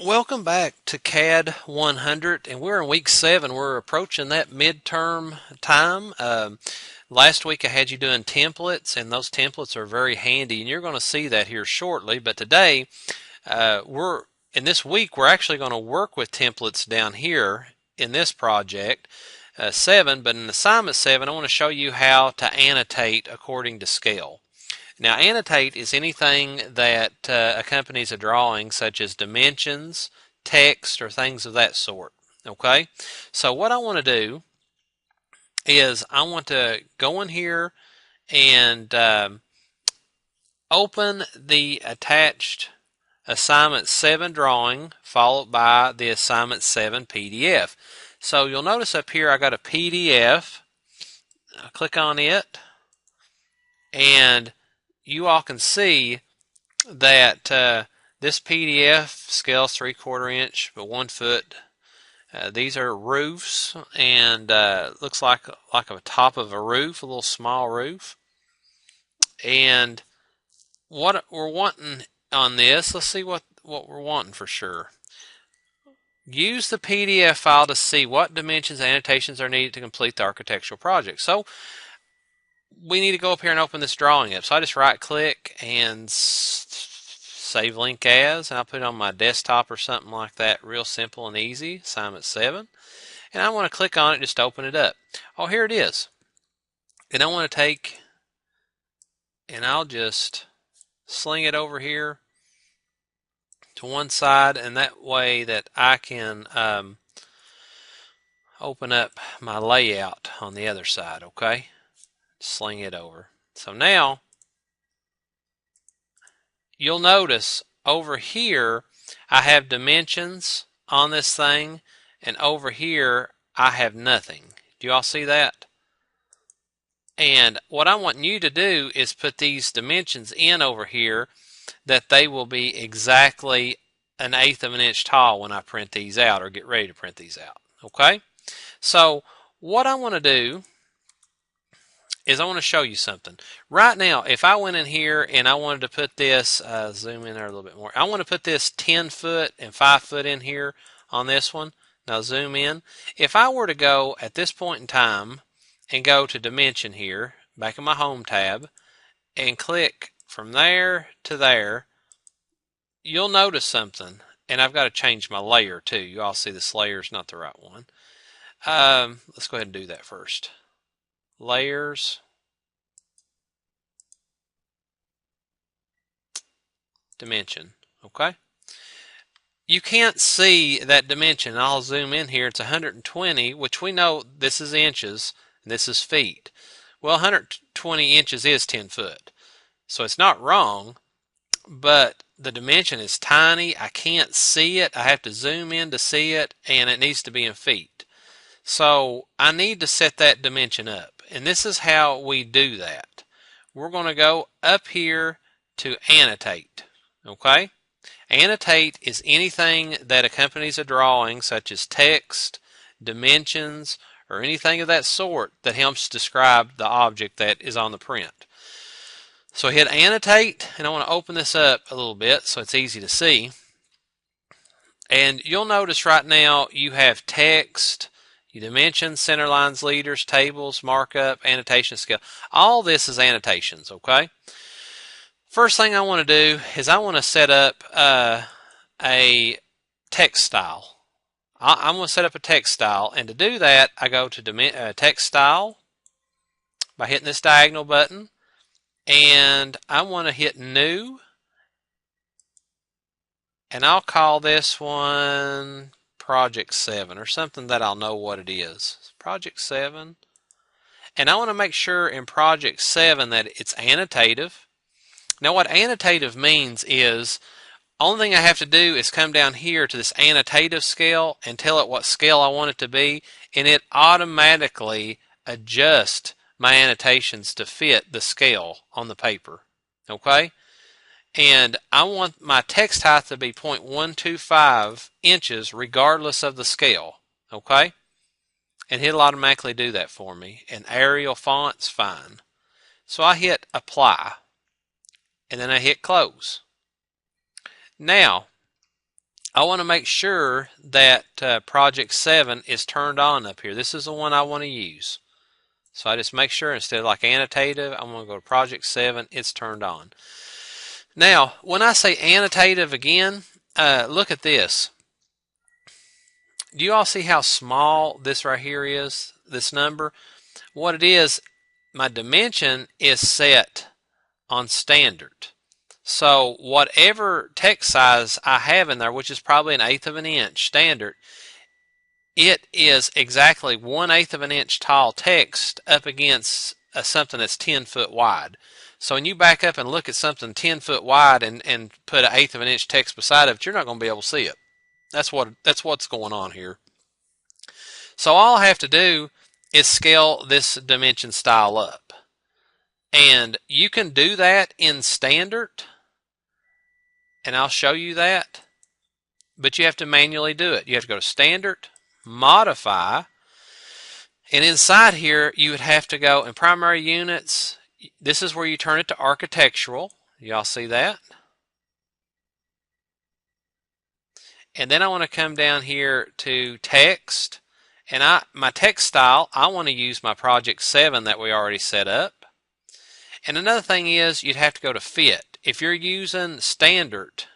Welcome back to CAD 100, and we're in week 7. We're approaching that midterm time. Last week I had you doing templates, and those templates are very handy, and you're going to see that here shortly. But today, in this week, we're actually going to work with templates down here in this project, 7. But in assignment 7, I want to show you how to annotate according to scale. Now, annotate is anything that accompanies a drawing, such as dimensions, text, or things of that sort. Okay? So what I want to do is I want to go in here and open the attached Assignment 7 drawing, followed by the Assignment 7 PDF. So you'll notice up here I got a PDF. I'll click on it, and you all can see that this PDF scales 3/4 inch, but 1 foot. These are roofs, and looks like a top of a roof, a little small roof. And what we're wanting on this, let's see what we're wanting for sure. Use the PDF file to see what dimensions and annotations are needed to complete the architectural project. So we need to go up here and open this drawing up. So I just right click and save link as, and I'll put it on my desktop or something like that. Real simple and easy. Assignment 7. And I want to click on it just to open it up. Oh, here it is. And I want to take, and I'll just sling it over here to one side, and that way that I can open up my layout on the other side, okay? Sling it over. So now you'll notice over here I have dimensions on this thing, and over here I have nothing. Do you all see that? And what I want you to do is put these dimensions in over here, that they will be exactly 1/8 of an inch tall when I print these out or get ready to print these out. Okay? So what I want to do is I want to show you something. Right now, if I went in here and I wanted to put this, zoom in there a little bit more. I want to put this 10 foot and 5 foot in here on this one. Now zoom in. If I were to go at this point in time and go to dimension here, back in my home tab, and click from there to there, you'll notice something. And I've got to change my layer too. You all see this layer is not the right one. Let's go ahead and do that first. Layers, dimension. Okay, you can't see that dimension. I'll zoom in here. It's 120, which we know this is inches and this is feet. Well, 120 inches is 10 foot, so it's not wrong, but the dimension is tiny. I can't see it. I have to zoom in to see it, and it needs to be in feet. So I need to set that dimension up, and this is how we do that. We're going to go up here to Annotate. Okay? Annotate is anything that accompanies a drawing, such as text, dimensions, or anything of that sort that helps describe the object that is on the print. So hit Annotate, and I want to open this up a little bit so it's easy to see. And you'll notice right now you have text, your dimensions, center lines, leaders, tables, markup, annotation scale. All this is annotations, okay? First thing I want to do is I want to set up a text style. I'm going to set up a text style, and to do that, I go to text style by hitting this diagonal button, and I want to hit new, and I'll call this one Project 7 or something that I'll know what it is. Project 7. And I want to make sure in Project 7 that it's annotative. Now what annotative means is, only thing I have to do is come down here to this annotative scale and tell it what scale I want it to be, and it automatically adjusts my annotations to fit the scale on the paper. Okay? And I want my text height to be 0.125 inches regardless of the scale. Okay? And it'll automatically do that for me. And Arial font's fine. So I hit apply. And then I hit close. Now, I want to make sure that Project 7 is turned on up here. This is the one I want to use. So I just make sure instead of like Annotative, I'm going to go to Project 7, it's turned on. Now, when I say Annotative again, look at this. Do you all see how small this right here is, this number? What it is, my dimension is set on standard. So whatever text size I have in there, which is probably 1/8 of an inch standard, it is exactly 1/8 of an inch tall text up against something that's 10 foot wide. So when you back up and look at something 10 foot wide and put 1/8 of an inch text beside it, you're not going to be able to see it. That's what's going on here. So all I have to do is scale this dimension style up. And you can do that in standard, and I'll show you that, but you have to manually do it. You have to go to standard, modify, and inside here you would have to go in primary units. This is where you turn it to architectural. Y'all see that? And then I want to come down here to text, and my text style, I want to use my Project 7 that we already set up. And another thing is you'd have to go to fit. If you're using the standard,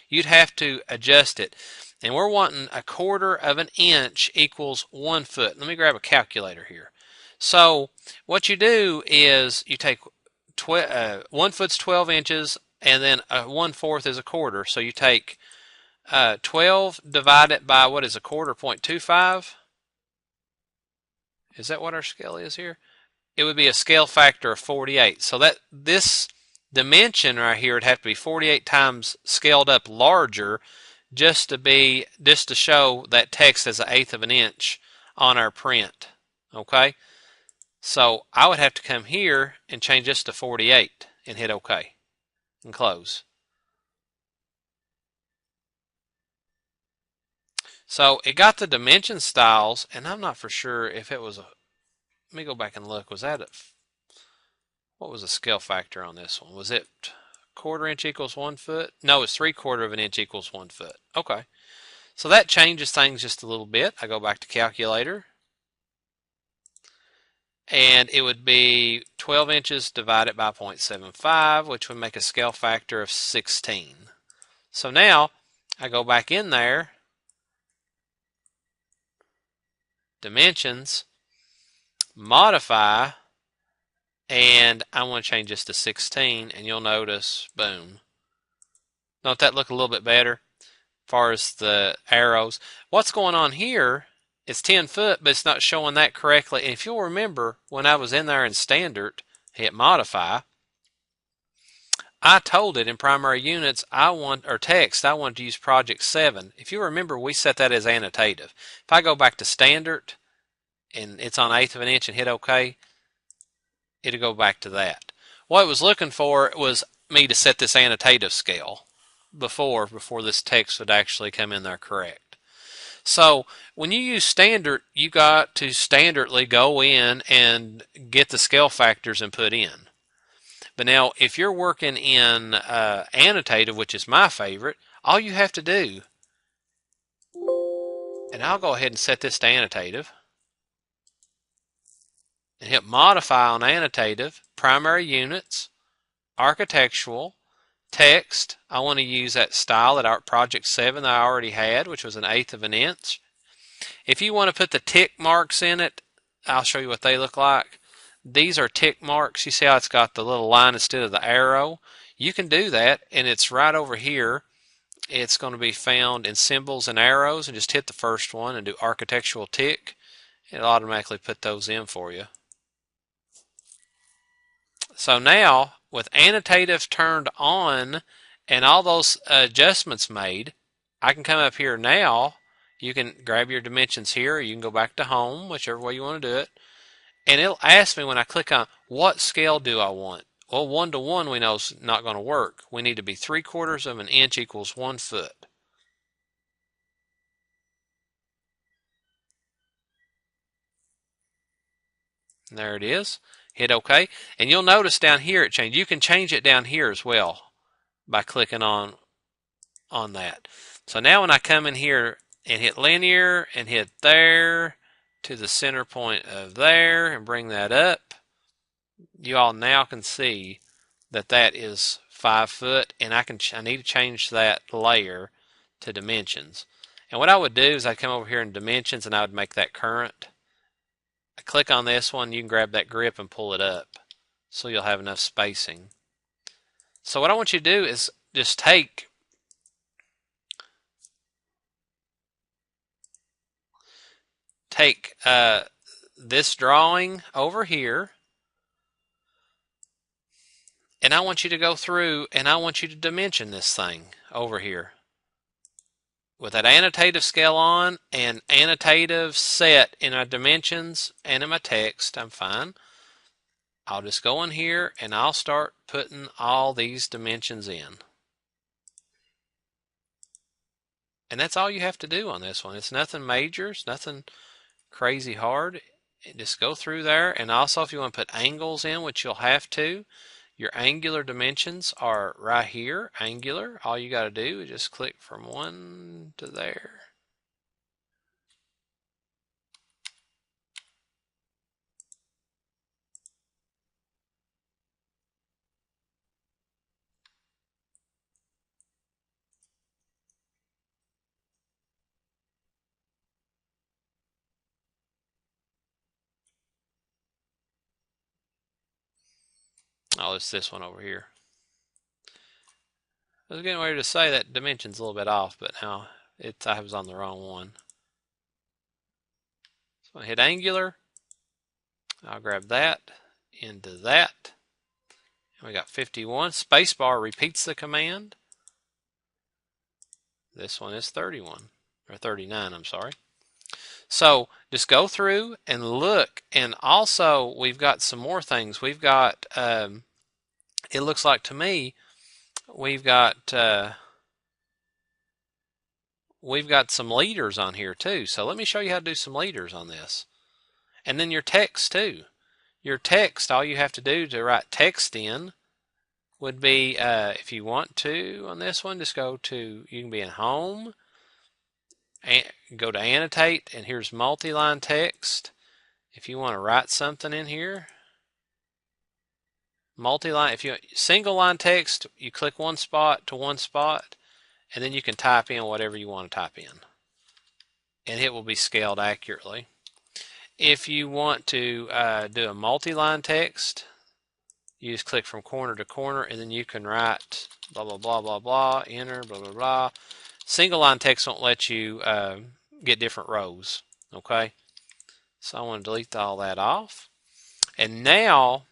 you'd have to adjust it. And we're wanting 1/4 of an inch equals 1 foot. Let me grab a calculator here. So what you do is you take 1 foot's 12 inches, and then 1/4 is 1/4. So you take 12 divided by, what is 1/4, 0.25? Is that what our scale is here? It would be a scale factor of 48. So that this dimension right here would have to be 48 times scaled up larger just to show that text as 1/8 of an inch on our print. Okay? So I would have to come here and change this to 48 and hit OK and close. So it got the dimension styles, and I'm not for sure if it was a, let me go back and look, was that what was the scale factor on this one? Was it 1/4 inch equals 1 foot? No, it's 3/4 of an inch equals 1 foot. Okay. So that changes things just a little bit. I go back to calculator, and it would be 12 inches divided by 0.75, which would make a scale factor of 16. So now I go back in there, dimensions, modify, and I want to change this to 16, and you'll notice, boom. Don't that look a little bit better as far as the arrows? What's going on here, it's 10 foot, but it's not showing that correctly. And if you'll remember, when I was in there in standard, hit modify, I told it in primary units, text, I want to use Project 7. If you remember, we set that as annotative. If I go back to standard, and it's on 1/8 of an inch and hit OK, it'll go back to that. What it was looking for was me to set this annotative scale before this text would actually come in there correct. So when you use standard, you got to standardly go in and get the scale factors and put in. But now if you're working in annotative, which is my favorite, all you have to do, and I'll go ahead and set this to annotative, and hit modify on annotative, primary units, architectural, text. I want to use that style that our Project 7 that I already had, which was 1/8 of an inch. If you want to put the tick marks in it, I'll show you what they look like. These are tick marks. You see how it's got the little line instead of the arrow? You can do that, and it's right over here. It's going to be found in symbols and arrows, and just hit the first one and do architectural tick. It'll automatically put those in for you. So now, with annotative turned on and all those adjustments made, I can come up here now. You can grab your dimensions here, or you can go back to home, whichever way you want to do it. And it'll ask me when I click on, what scale do I want? Well, 1:1 we know is not going to work. We need to be 3/4 of an inch equals 1 foot. And there it is. Hit OK. And you'll notice down here it changed. You can change it down here as well by clicking on on that. So now when I come in here and hit linear and hit there to the center point of there and bring that up, you all now can see that that is 5 foot, and I need to change that layer to dimensions. And what I would do is I'd come over here in dimensions and I would make that current. I click on this one, you can grab that grip and pull it up so you'll have enough spacing. So what I want you to do is just take this drawing over here, and I want you to go through and I want you to dimension this thing over here with that annotative scale on and annotative set in my dimensions and in my text. I'm fine. I'll just go in here and I'll start putting all these dimensions in. And that's all you have to do on this one. It's nothing major. It's nothing crazy hard. Just go through there. And also if you want to put angles in, which you'll have to, your angular dimensions are right here, angular. All you got to do is just click from 1 to there. Oh, it's this one over here. I was getting ready to say that dimension's a little bit off, but now I was on the wrong one. So I hit angular. I'll grab that into that. And we got 51. Spacebar repeats the command. This one is 31, or 39, I'm sorry. So just go through and look, and also we've got some more things. We've got, it looks like to me, we've got some leaders on here too. So let me show you how to do some leaders on this. And then your text too. Your text, all you have to do to write text in would be, if you want to on this one, just go to, you can be in home, and go to annotate, and here's multi-line text. If you want to write something in here, multi-line, if you single line text, you click one spot to one spot, and then you can type in whatever you want to type in, and it will be scaled accurately. If you want to do a multi-line text, you just click from corner to corner, and then you can write blah, blah, blah, blah, blah, enter, blah, blah, blah. Single line text won't let you get different rows, okay? So I want to delete all that off. And now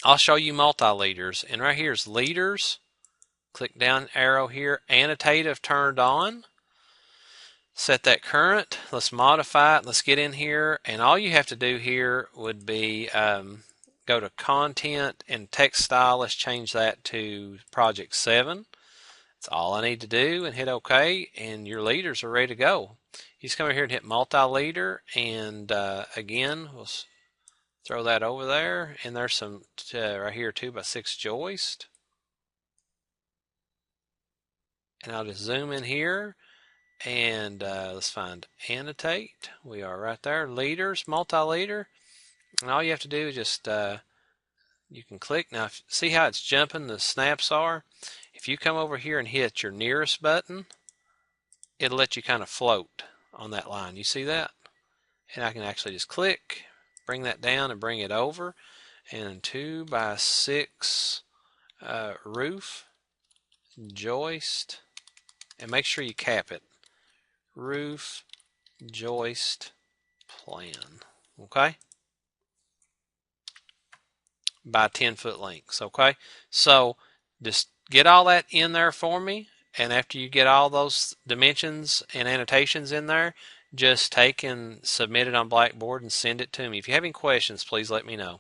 I'll show you multi-leaders. And right here is leaders. Click down arrow here, annotative turned on. Set that current. Let's modify it. Let's get in here. And all you have to do here would be go to content and text style. Let's change that to project 7. That's all I need to do, and hit OK, and your leaders are ready to go. You just come over here and hit multi-leader, and again, we'll throw that over there. And there's some right here 2x6 joist. And I'll just zoom in here, and let's find annotate. We are right there, leaders, multi-leader. And all you have to do is just, you can click. Now, see how it's jumping, the snaps are? If you come over here and hit your nearest button, it'll let you kind of float on that line. You see that? And I can actually just click, bring that down and bring it over. And 2x6 roof, joist, and make sure you cap it. Roof, joist, plan. Okay? By 10-foot lengths. Okay? So just get all that in there for me, and after you get all those dimensions and annotations in there, just take and submit it on Blackboard and send it to me. If you have any questions, please let me know.